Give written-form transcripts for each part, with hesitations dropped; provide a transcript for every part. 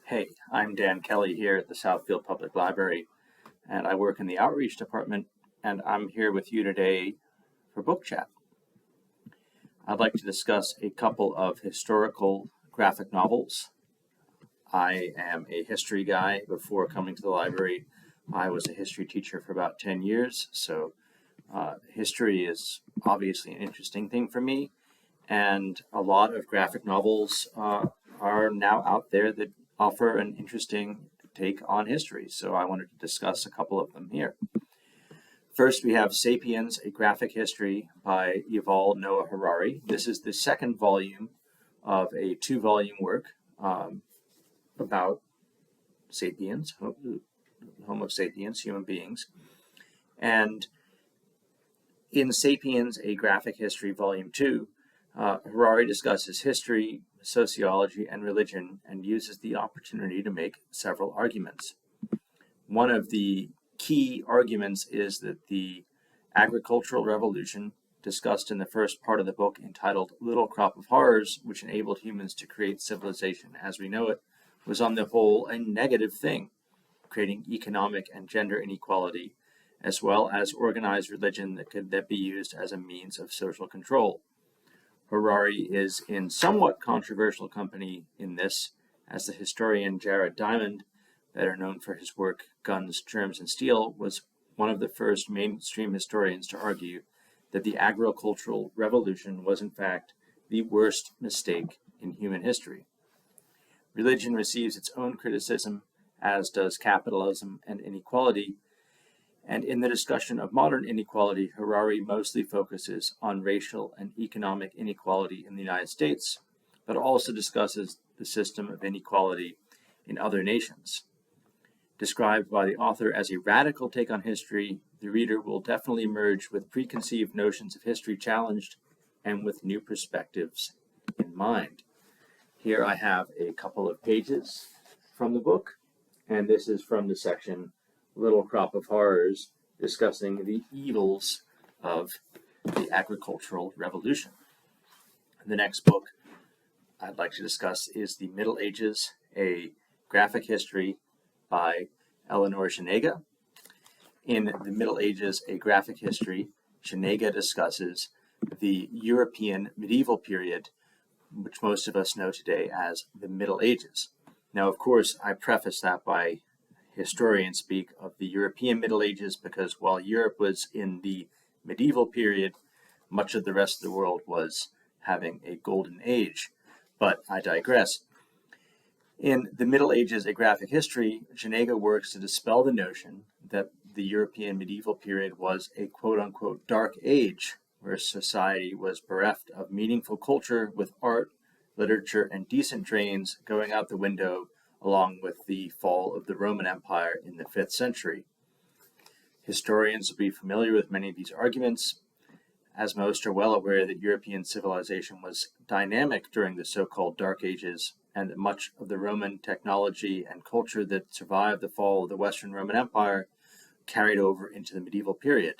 Hey, I'm Dan Kelly here at the Southfield Public Library, and I work in the Outreach Department, and I'm here with you today for Book Chat. I'd like to discuss a couple of historical graphic novels. I am a history guy. Before coming to the library, I was a history teacher for about 10 years, so history is obviously an interesting thing for me, and a lot of graphic novels are now out there that offer an interesting take on history, so I wanted to discuss a couple of them here. First, we have Sapiens, a graphic history by Yuval Noah Harari. This is the second volume of a two-volume work about sapiens, Homo sapiens, human beings. And in Sapiens, a graphic history, volume 2, Harari discusses history, sociology, and religion, and uses the opportunity to make several arguments. One of the key arguments is that the agricultural revolution, discussed in the first part of the book entitled Little Crop of Horrors, which enabled humans to create civilization as we know it, was on the whole a negative thing, creating economic and gender inequality, as well as organized religion that could be used as a means of social control. Harari is in somewhat controversial company in this, as the historian Jared Diamond, better known for his work Guns, Germs, and Steel, was one of the first mainstream historians to argue that the agricultural revolution was in fact the worst mistake in human history. Religion receives its own criticism, as does capitalism and inequality, and in the discussion of modern inequality, Harari mostly focuses on racial and economic inequality in the United States, but also discusses the system of inequality in other nations. Described by the author as a radical take on history, the reader will definitely emerge with preconceived notions of history challenged and with new perspectives in mind. Here I have a couple of pages from the book, and this is from the section Little Crop of Horrors, discussing the evils of the agricultural revolution. The next book I'd like to discuss is The Middle Ages, a graphic history by Eleanor Janega. In The Middle Ages, a graphic history, Janega discusses the European medieval period, which most of us know today as the Middle Ages. Now, of course, I preface that by historians speak of the European Middle Ages because while Europe was in the medieval period, much of the rest of the world was having a golden age. But I digress. In The Middle Ages, a graphic history, Janega works to dispel the notion that the European medieval period was a quote-unquote dark age, where society was bereft of meaningful culture with art, literature, and decent drains going out the window along with the fall of the Roman Empire in the 5th century. Historians will be familiar with many of these arguments, as most are well aware that European civilization was dynamic during the so-called Dark Ages, and that much of the Roman technology and culture that survived the fall of the Western Roman Empire carried over into the medieval period.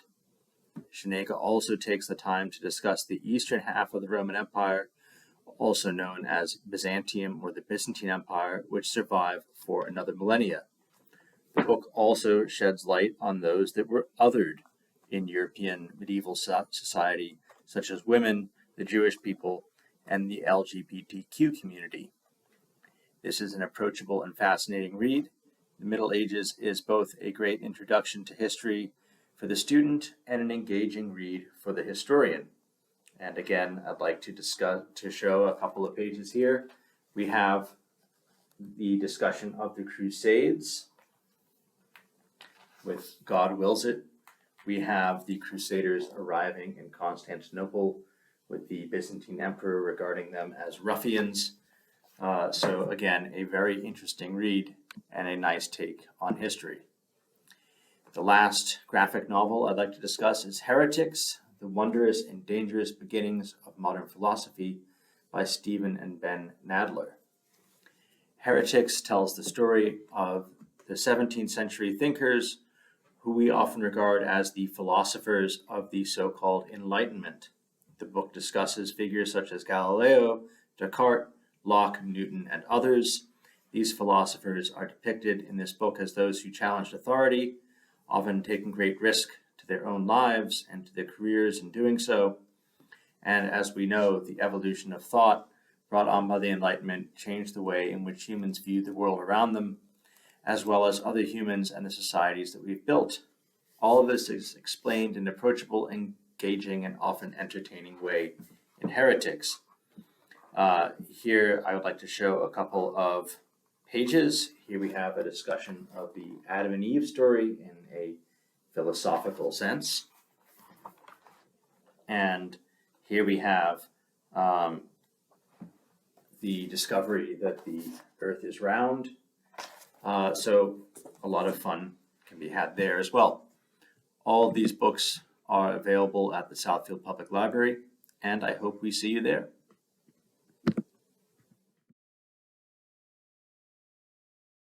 Janega also takes the time to discuss the eastern half of the Roman Empire, also known as Byzantium or the Byzantine Empire, which survived for another millennia. The book also sheds light on those that were othered in European medieval society, such as women, the Jewish people, and the LGBTQ community. This is an approachable and fascinating read. The Middle Ages is both a great introduction to history for the student and an engaging read for the historian. And again, I'd like to show a couple of pages here. We have the discussion of the Crusades with God Wills It. We have the Crusaders arriving in Constantinople with the Byzantine Emperor regarding them as ruffians. So again, a very interesting read and a nice take on history. The last graphic novel I'd like to discuss is Heretics, The Wondrous and Dangerous Beginnings of Modern Philosophy by Stephen and Ben Nadler. Heretics tells the story of the 17th century thinkers who we often regard as the philosophers of the so-called Enlightenment. The book discusses figures such as Galileo, Descartes, Locke, Newton, and others, These philosophers are depicted in this book as those who challenged authority, often taking great risk to their own lives and to their careers in doing so. And as we know, the evolution of thought brought on by the Enlightenment changed the way in which humans view the world around them, as well as other humans and the societies that we've built. All of this is explained in an approachable, engaging, and often entertaining way in Heretics. Here I would like to show a couple of pages. Here we have a discussion of the Adam and Eve story in a philosophical sense. And here we have the discovery that the earth is round. So a lot of fun can be had there as well. All of these books are available at the Southfield Public Library, and I hope we see you there.